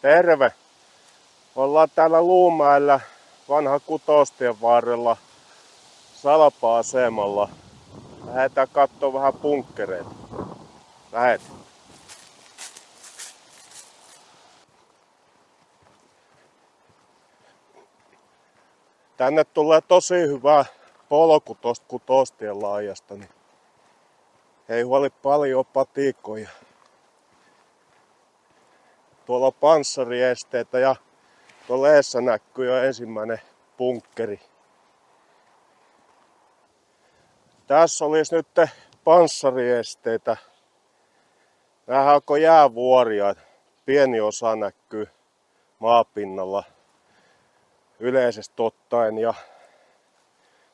Terve! Ollaan täällä Luumäellä vanha Kutostien varrella Salpa-asemalla. Lähdetään kattoo vähän bunkkereita. Lähdetään. Tänne tulee tosi hyvä polku tosta Kutostien laajasta, niin ei huoli paljon patiikkoja. Tuolla on panssariesteitä ja tuolla eessä näkyy jo ensimmäinen bunkkeri. Tässä olisi nyt panssariesteitä. Vähän onko jäävuoria. Pieni osa näkyy maapinnalla yleisesti ottaen. Ja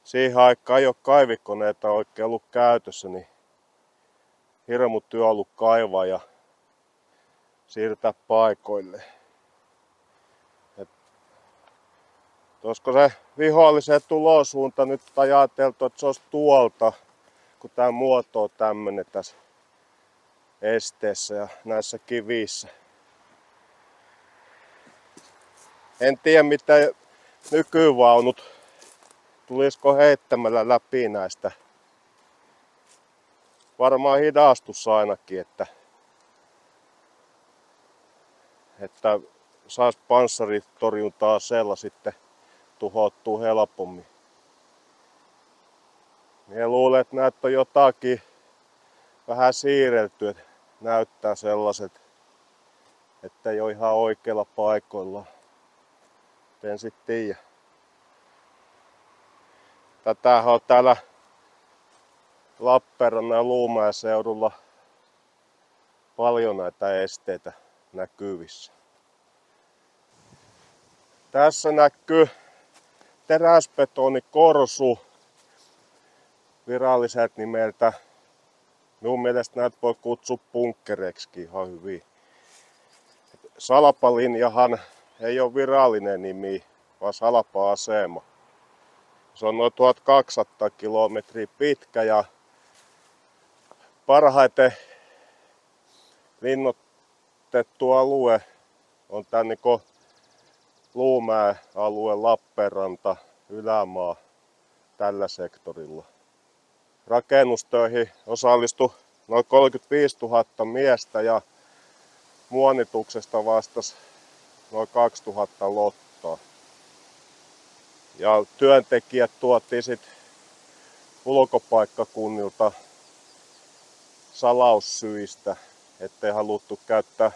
siihen aikaan ei ole kaivikoneita oikein ollut käytössä, niin hirmu työ on ollut kaivaa ja siirtää paikoille. Olisiko se viholliseen tulosuunta nyt ajateltu, että se olisi tuolta, kun tämä muoto on tämmönen tässä esteessä ja näissä kivissä. En tiedä mitä nykyvaunut, tulisiko heittämällä läpi näistä. Varmaan hidastus ainakin, että saisi panssaritorjuntaa sella sitten tuhoutuu helpommin. Minä luulen, että näitä on jotakin vähän siirrelty, että näyttää sellaiset, että ei ole ihan oikeilla paikoilla. En sitten tiedä. Tätähän on täällä Lappeenrannan ja Luumäen seudulla paljon näitä esteitä näkyvissä. Tässä näkyy teräsbetonikorsu viralliselta nimeltä. Minun mielestä näitä voi kutsua bunkkereiksi ihan hyvin. Salpalinjahan ei ole virallinen nimi, vaan Salpa-asema. Se on noin 1200 kilometriä pitkä ja parhaiten linnoitettu alue on tän niinku Luumäen alue, Lappeenranta, Ylämaa tällä sektorilla. Rakennustöihin osallistui noin 35 000 miestä ja muonituksesta vastasi noin 2000 lottoa. Ja työntekijät tuotiin sitten ulkopaikkakunnilta salaussyistä, ettei haluttu käyttää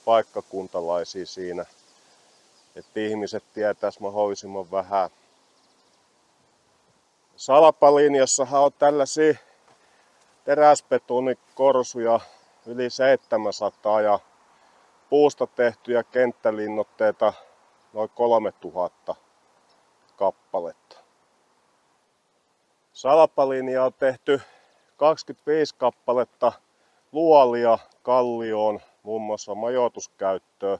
paikkakuntalaisia siinä, että ihmiset tietäisi mahdollisimman vähän. Salpalinjassahan on tällaisia teräsbetonikorsuja yli 700 ja puusta tehtyjä kenttälinnoitteita noin 3000 kappaletta. Salpalinja on tehty 25 kappaletta luolia kallioon, muun muassa majoituskäyttöön.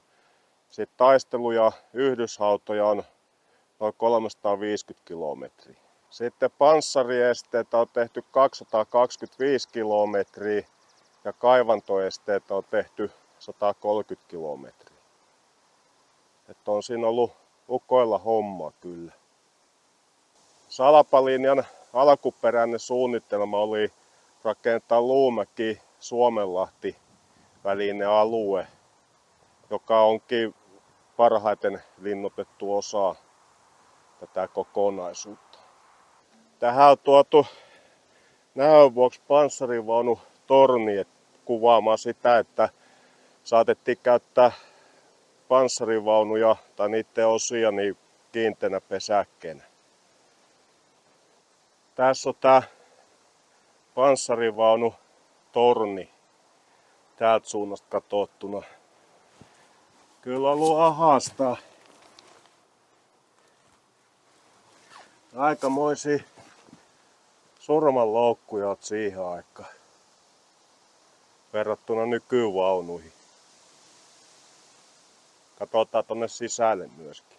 Sitten taistelu- ja yhdyshautoja on noin 350 kilometriä. Sitten panssariesteitä on tehty 225 kilometriä ja kaivantoesteitä on tehty 130 kilometriä. Että on siinä ollut ukoilla hommaa kyllä. Salpalinjan alkuperäinen suunnitelma oli rakentaa Luumäki-Suomenlahti välinen alue, joka onkin parhaiten linnoitettu osa tätä kokonaisuutta. Tähän on tuotu näön vuoksi panssarivaunu torni kuvaamaan sitä, että saatettiin käyttää panssarivaunuja tai niiden osia niin kiinteänä pesäkkeenä. Tässä on tää panssarivaunu torni täältä suunnasta katsottuna. Kyllä on ollut haastaa. Aikamoisia surmanloukkuja oot siihen aikaan verrattuna nykyvaunuihin. Katsotaan tonne sisälle myöskin.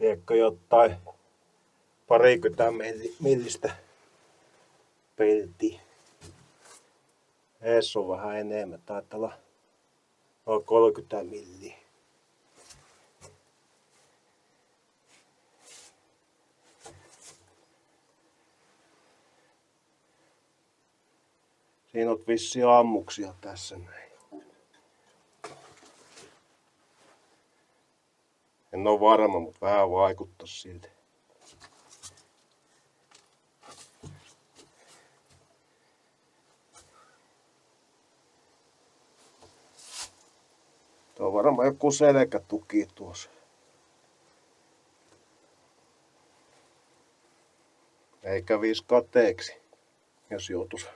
Liekko jotain parikymmentä millistä peltiä. Ees on vähän enemmän, taitaa olla noin 30 milliä. Siinä on vissiin ammuksia tässä näin. En oo varma, mutta vähän vaikuttaa siltä. Tuo on varmaan joku selkätuki tuossa. Eikä kävisi kateeksi, jos joutuisi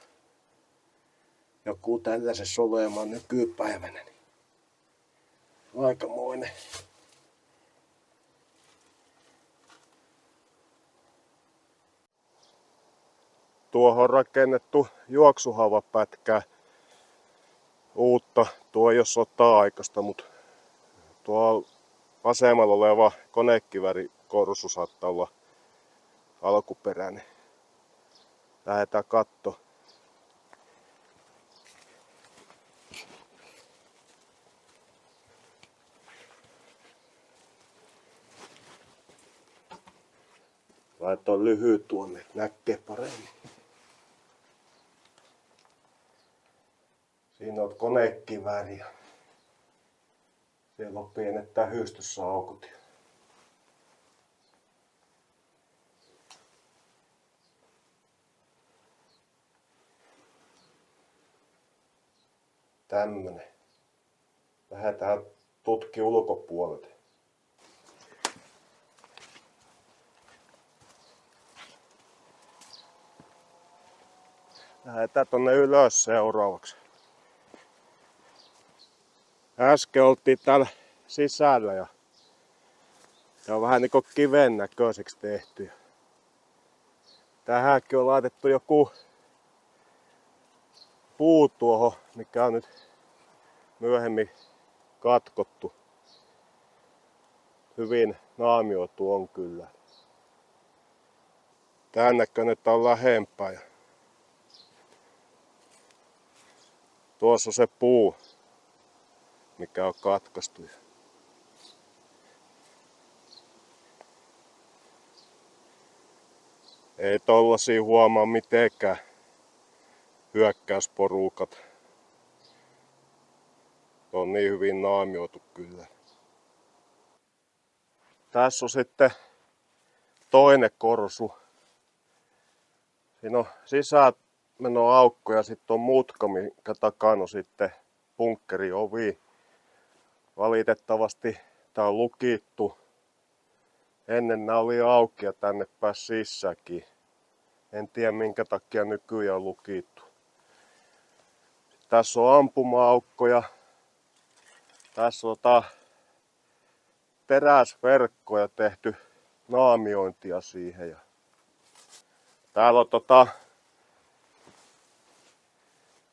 joku tällaisessa olemaan nykypäivänä. Niin aikamoinen. Tuohon on rakennettu juoksuhavapätkää. Uutta, tuo ei ole sota-aikaista, mutta tuo vasemmalla oleva konekiväärikorsu saattaa olla alkuperäinen. Lähdetään katsomaan. Laitoin lyhyt tuonne, näkee paremmin. Siinä on konekivääri ja siellä on pienet tähystysaukot. Tämmönen. Lähdetään tutki ulkopuolelta. Lähdetään tonne ylös seuraavaksi. Äsken oltiin täällä sisällä ja se on vähän niinku kiven näköiseksi tehty. Tähänkin on laitettu joku puu tuohon, mikä on nyt myöhemmin katkottu. Hyvin naamioitu on kyllä. Tän näköinen on lähempää. Ja tuossa on se puu, mikä on katkaistu. Ei tollasia huomaa mitenkään hyökkäysporukat. On niin hyvin naamioitu kyllä. Tässä on sitten toinen korsu. Siinä on sisäänmenoaukko ja sitten on mutka, minkä takana on sitten bunkkeriovi. Valitettavasti tää on lukittu. Ennen nämä oli auki ja tänne pääsi sissäkin. En tiedä minkä takia nykyään on lukittu. Tässä on ampuma-aukko ja tässä on teräsverkkoja tehty naamiointia siihen. Ja täällä on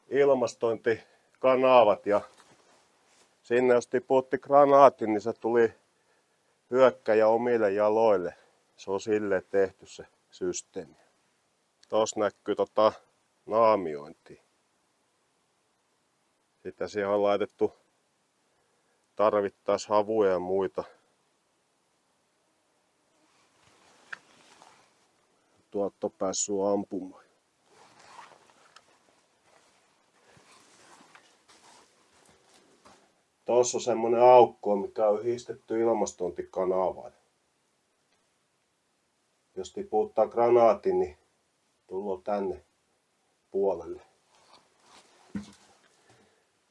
ilmastointikanavat ja sinne jos tiputti granaatin, niin se tuli hyökkäjä omille jaloille. Se on silleen tehty se systeemi. Tuossa näkyy naamiointia. Sitten siihen on laitettu tarvittaessa havuja ja muita. Tuolta on päässyt ampumaan. Tuossa on semmonen aukko, mikä on yhdistetty ilmastointikanavaan. Jos tiputtaa granaatin, niin tullaan tänne puolelle.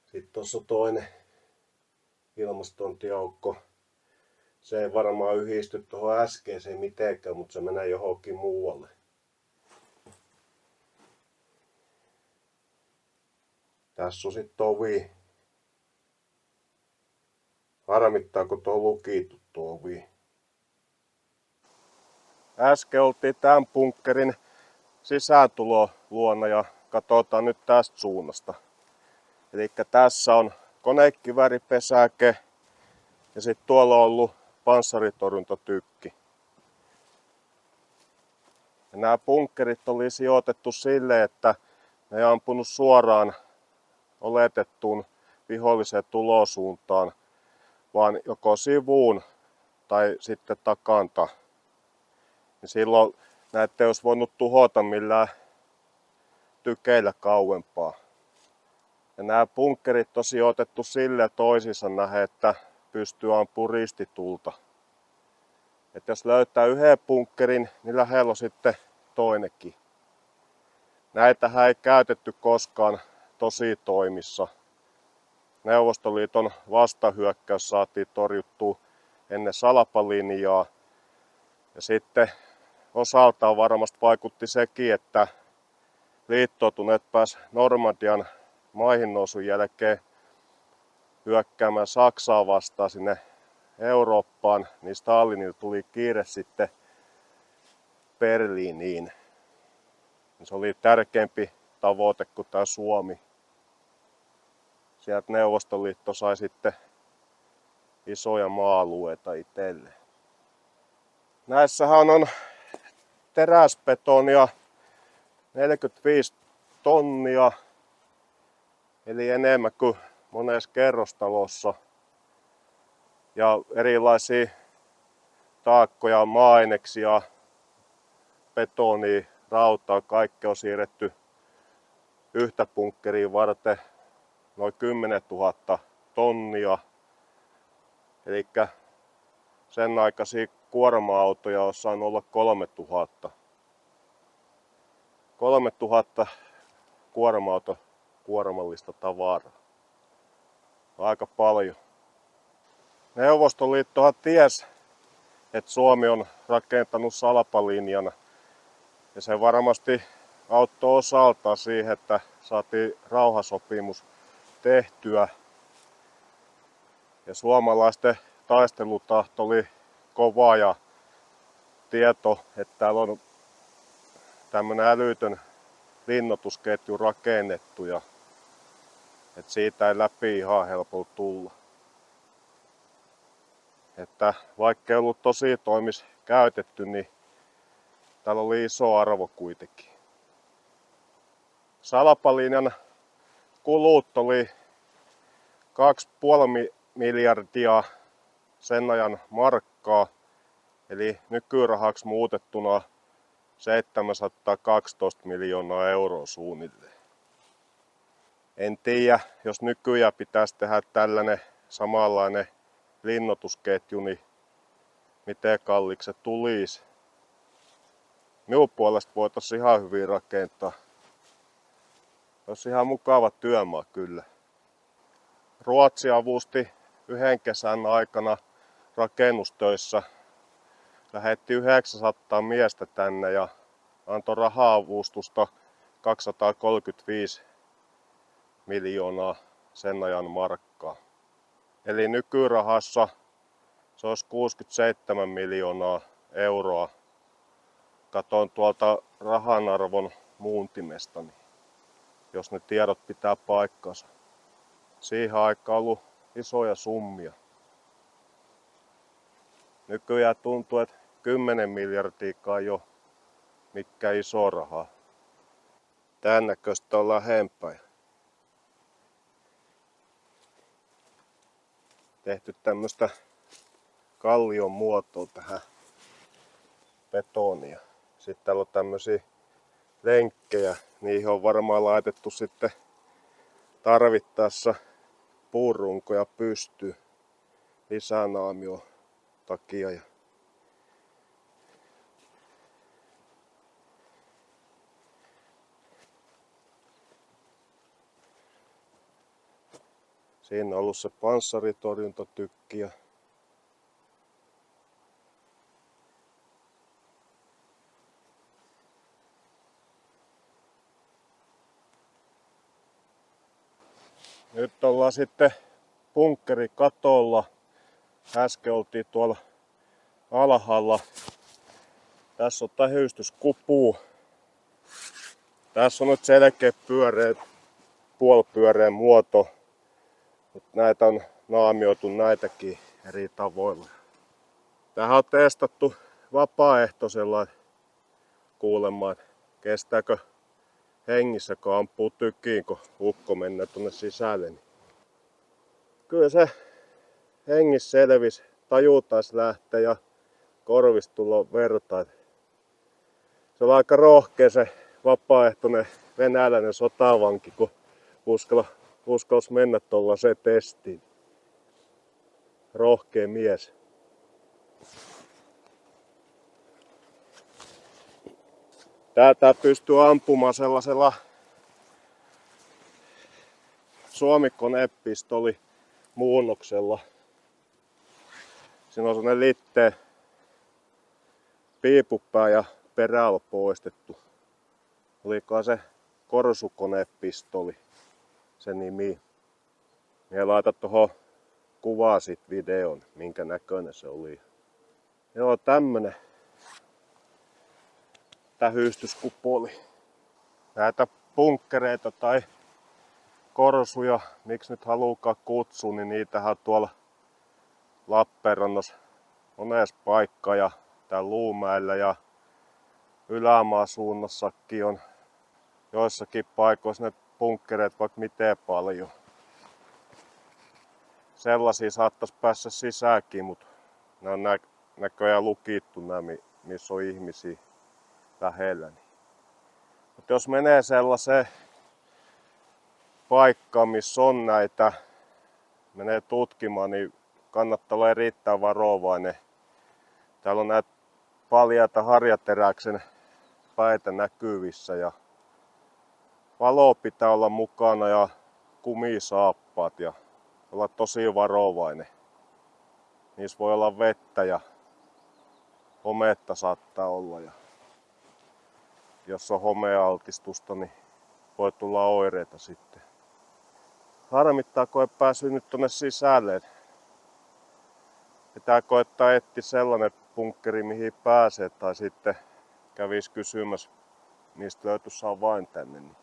Sitten tuossa on toinen ilmastointiaukko. Se ei varmaan yhdisty tuohon äskeiseen mitenkään, mutta se menee johonkin muualle. Tässä on sitten ovi. Harmittaa, kun tuo on lukittu tuo ovi. Äsken oltiin tämän bunkkerin sisääntulo luona ja katsotaan nyt tästä suunnasta. Eli tässä on konekivääripesäke ja sitten tuolla on ollut panssaritorjuntatykki. Ja nämä bunkkerit oli sijoitettu sille, että ne ei ampunut suoraan oletettuun viholliseen tulosuuntaan, vaan joko sivuun tai sitten takanta. Ja silloin näitä ei olisi voinut tuhota millään tykeillä kauempaa. Ja nämä bunkkerit on sijoitettu sille toisiinsa nähden, että pystyy ampumaan ristitulta. Että jos löytää yhden bunkkerin, niin lähellä on sitten toinenkin. Näitähän ei käytetty koskaan tositoimissa. Neuvostoliiton vastahyökkäys saatiin torjuttua ennen Salpalinjaa. Ja sitten osaltaan varmasti vaikutti sekin, että liittoutuneet pääsi Normandian maihinnousun jälkeen hyökkäämään Saksaa vastaan sinne Eurooppaan, niin Stalinilla tuli kiire sitten Berliiniin. Se oli tärkeämpi tavoite kuin tämä Suomi. Sieltä Neuvostoliitto sai sitten isoja maa-alueita itselleen. Näissähän on teräsbetonia 45 tonnia, eli enemmän kuin monessa kerrostalossa. Ja erilaisia taakkoja, maa-aineksia, betonia, rautaa, kaikki on siirretty yhtä bunkkeriin varten noin 10 000 tonnia. Eli sen aikaisia kuorma-autoja on saanut olla 3000. 3000 kuorma-auto kuormallista tavaraa. Aika paljon. Neuvostoliittohan tiesi, että Suomi on rakentanut Salpalinjan. Ja se varmasti auttoi osaltaan siihen, että saatiin rauhansopimus tehtyä. Ja suomalaisten taistelutahto oli kova ja tieto, että täällä on tämmöinen älytön linnoitusketju rakennettu ja että siitä ei läpi ihan helpolla tulla. Että vaikka ei ollut tositoimis käytetty, niin täällä oli iso arvo kuitenkin. Salpalinjan kulut oli 2,5 miljardia sen ajan markkaa, eli nykyrahaksi muutettuna 712 miljoonaa euroa suunnilleen. En tiedä, jos nykyään pitäisi tehdä tällainen samanlainen linnoitusketju, niin miten kalliiksi se tulisi. Minun puolesta voitaisiin ihan hyvin rakentaa. Olisi ihan mukava työmaa kyllä. Ruotsi avusti yhden kesän aikana rakennustöissä. Lähetti 900 miestä tänne ja antoi raha-avustusta 235 miljoonaa sen ajan markkaa. Eli nykyrahassa se olisi 67 miljoonaa euroa. Katoin tuolta rahan arvon muuntimestani, jos ne tiedot pitää paikkansa. Siihen aikaan on ollut isoja summia. Nykyään tuntuu, että 10 miljardia jo mikä iso raha. Tän näköistä on lähempää. Tehty tämmöstä kallion muotoa tähän betonia. Sitten täällä on tämmösiä lenkkejä. Niihin on varmaan laitettu sitten tarvittaessa puurunkoja pystyyn lisänaamion takia. Siinä on ollut se panssaritorjuntatykki. Nyt ollaan sitten bunkkerikatolla. Äsken oltiin tuolla alhaalla. Tässä on tähystyskupu. Tässä on nyt selkeä pyöreä, puolipyöreä muoto. Mutta näitä on naamioitu näitäkin eri tavoilla. Tähän on testattu vapaaehtoisella kuulemaan, kestääkö hengissä, kun ampuu tykiin, kun ukko mennään tuonne sisälle. Niin kyllä se hengissä selvisi, taju taisi lähteä ja korvista tulla verta. Se on aika rohkea se vapaaehtoinen venäläinen sotavanki, kun uskalsi mennä tuollaiseen testiin. Rohkea mies. Tää pystyy ampumaan sellaisella Suomi-konepistoli muunnoksella. Siinä on sellainen litteä piipupää ja peräalo poistettu. Olikohan se korsukonepistoli se nimi. Ja laitan tuohon kuvaa sit videon, minkä näköinen se oli. Joo, tämmönen tähystyskupoli. Näitä bunkkereita tai korsuja, miksi nyt haluukaan kutsua, niin niitähän tuolla Lappeenrannassa monessa paikkaa ja täällä Luumäellä ja Ylämaan suunnassakin on joissakin paikoissa ne bunkkereet vaikka miten paljon. Sellaisia saattaisi päästä sisäänkin, mutta ne on näköjään lukittu nämä, missä on ihmisiä lähellä. Mutta jos menee sellaiseen paikkaan, missä on näitä, menee tutkimaan, niin kannattaa olla erittäin varovainen. Täällä on näitä paljaita harjateräksen päitä näkyvissä ja valo pitää olla mukana ja kumisaappaat ja olla tosi varovainen. Niissä voi olla vettä ja hometta saattaa olla. Ja jos on homealtistusta, niin voi tulla oireita sitten. Harmittaa, kun ei päässyt nyt tonne sisälle. Pitää koettaa etsiä sellainen bunkkeri, mihin pääsee, tai sitten kävisi kysymässä, mistä löytyisi vain tänne. Niin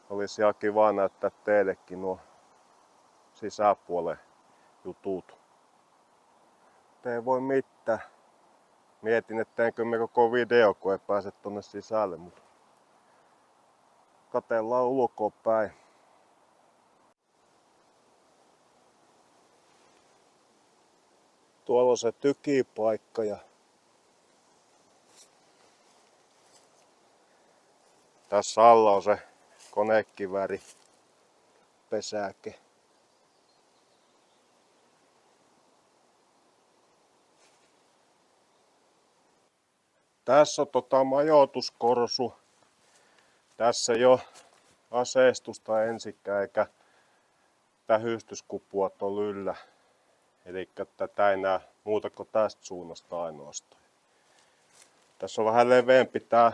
olisi ihan kiva näyttää teillekin nuo sisäpuolen jutut. Ei voi mitään. Mietin, että teenkö me koko video, kun ei pääse tonne sisälle, mutta katellaan ulkoa päin. Tuolla on se tykipaikka ja tässä alla on se konekivääri pesäke. Tässä on majoituskorsu. Tässä ei ole aseistusta ensikään eikä tähystyskupua tuolla yllä. Eli tätä ei näe muuta kuin tästä suunnasta ainoastaan. Tässä on vähän leveämpi tää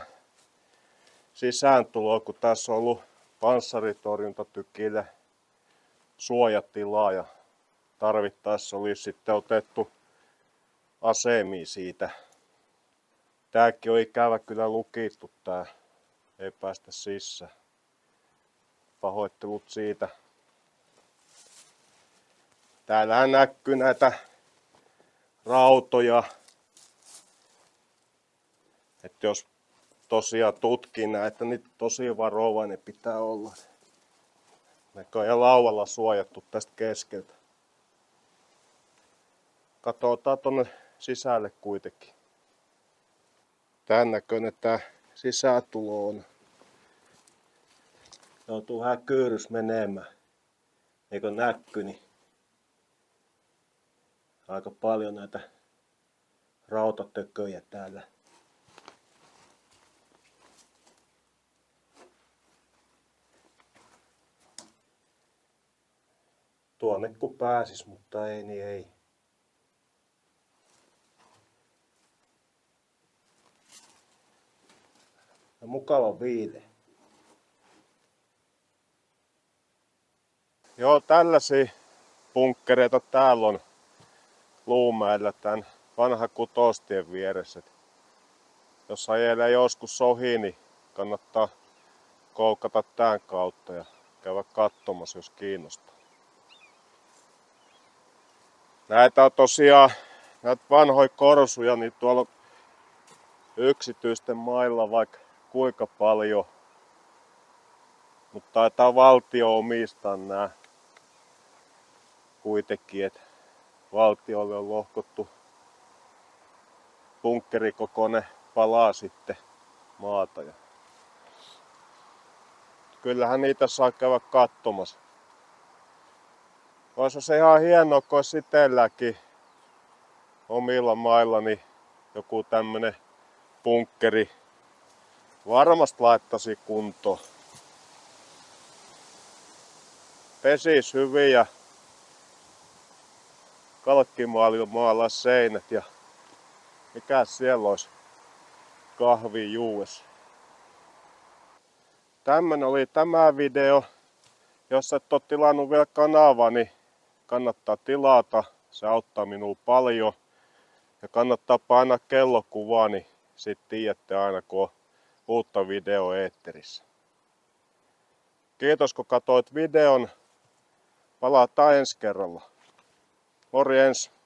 sisääntulo, kun tässä on ollut panssaritorjuntatykille suojatilaa ja tarvittaessa olisi sitten otettu asemia siitä. Tääkin on ikävä kyllä lukittu, tää ei päästä sisään. Pahoittelut siitä. Täällähän näkyy näitä rautoja. Että jos tosiaan tutkii näitä, niin tosi varovainen pitää olla. Näköjään lauvalla suojattu tästä keskeltä. Katsotaan tonne sisälle kuitenkin. Tän näköinen tää sisätulo on. Joutuu vähän kyyrys menemään. Eikö näkyy, niin aika paljon näitä rautatököjä täällä. Tuonne kun pääsis, mutta ei niin ei. Ja mukava viile. Joo, tällaisia bunkkereita täällä on Luumäellä tän vanha Kutostien vieressä. Jos ajelee joskus ohi, niin kannattaa koukata tän kautta ja käydä katsomassa, jos kiinnostaa. Näitä on tosiaan näitä vanhoja korsuja, niin tuolla yksityisten mailla vaikka kuinka paljon. Mutta taitaa valtio omistaa nää kuitenkin, että valtiolle on lohkottu bunkkerikokoinen palaa sitten maata. Ja kyllähän niitä saa käydä katsomassa. Olisi se ihan hienoa, kun olisi itselläkin omilla maillani joku tämmönen bunkkeri. Varmasti laittaisi kuntoon. Pesis hyvin ja kalkkimaalilla seinät ja mikä siellä olisi kahvi juuessa. Tämmönen oli tämä video. Jos et ole tilannut vielä kanavaa, niin kannattaa tilata. Se auttaa minua paljon. Ja kannattaa painaa kellokuvaa, niin sit tiedätte aina kun on uutta video eetterissä. Kiitos kun katsoit videon. Palataan ensi kerralla. Morjens!